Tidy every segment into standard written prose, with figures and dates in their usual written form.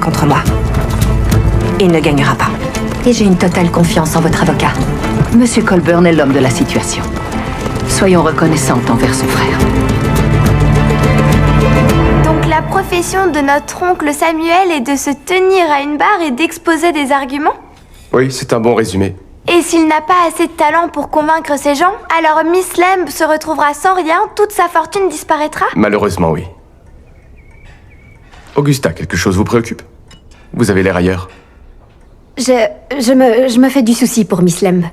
contre moi. Il ne gagnera pas. Et j'ai une totale confiance en votre avocat. Monsieur Colburn est l'homme de la situation. Soyons reconnaissantes envers son frère. Donc la profession de notre oncle Samuel est de se tenir à une barre et d'exposer des arguments? Oui, c'est un bon résumé. Et s'il n'a pas assez de talent pour convaincre ces gens, alors Miss Lamb se retrouvera sans rien, toute sa fortune disparaîtra? Malheureusement, oui. Augusta, quelque chose vous préoccupe? Vous avez l'air ailleurs. Je me fais du souci pour Miss Lamb.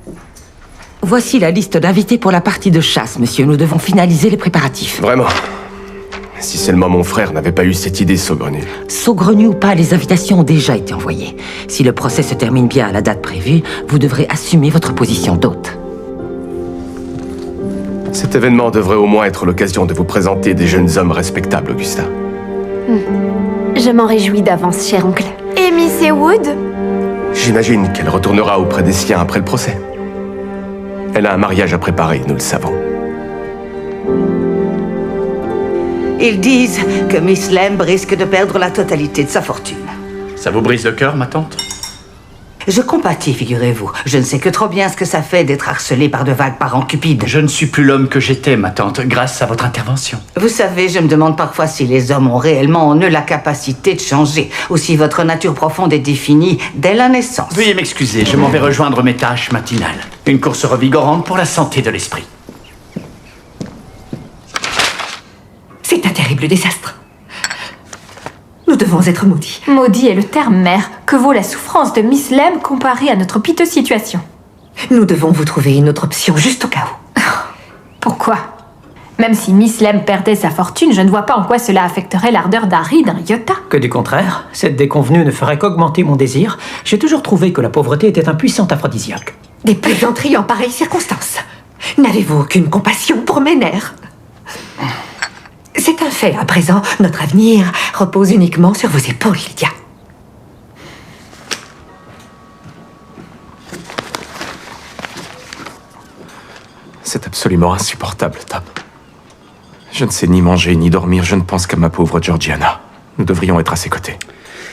Voici la liste d'invités pour la partie de chasse, monsieur. Nous devons finaliser les préparatifs. Vraiment. Si seulement mon frère n'avait pas eu cette idée saugrenue. Saugrenue ou pas, les invitations ont déjà été envoyées. Si le procès se termine bien à la date prévue, vous devrez assumer votre position d'hôte. Cet événement devrait au moins être l'occasion de vous présenter des jeunes hommes respectables, Augusta. Je m'en réjouis d'avance, cher oncle. Et Miss Ewood? J'imagine qu'elle retournera auprès des siens après le procès. Elle a un mariage à préparer, nous le savons. Ils disent que Miss Lamb risque de perdre la totalité de sa fortune. Ça vous brise le cœur, ma tante? Je compatis, figurez-vous. Je ne sais que trop bien ce que ça fait d'être harcelé par de vagues parents cupides. Je ne suis plus l'homme que j'étais, ma tante, grâce à votre intervention. Vous savez, je me demande parfois si les hommes ont réellement en eux la capacité de changer, ou si votre nature profonde est définie dès la naissance. Veuillez m'excuser, je m'en vais rejoindre mes tâches matinales. Une course revigorante pour la santé de l'esprit. C'est un terrible désastre. Nous devons être maudits. Maudit est le terme, mère. Que vaut la souffrance de Miss Lamb comparée à notre piteuse situation? Nous devons vous trouver une autre option, juste au cas où. Pourquoi? Même si Miss Lamb perdait sa fortune, je ne vois pas en quoi cela affecterait l'ardeur d'Harry d'un iota. Que du contraire, cette déconvenue ne ferait qu'augmenter mon désir. J'ai toujours trouvé que la pauvreté était un puissant aphrodisiaque. Des plaisanteries en pareille circonstance. N'avez-vous aucune compassion pour mes nerfs? C'est un fait, à présent, notre avenir repose uniquement sur vos épaules, Lydia. C'est absolument insupportable, Tom. Je ne sais ni manger ni dormir, je ne pense qu'à ma pauvre Georgiana. Nous devrions être à ses côtés.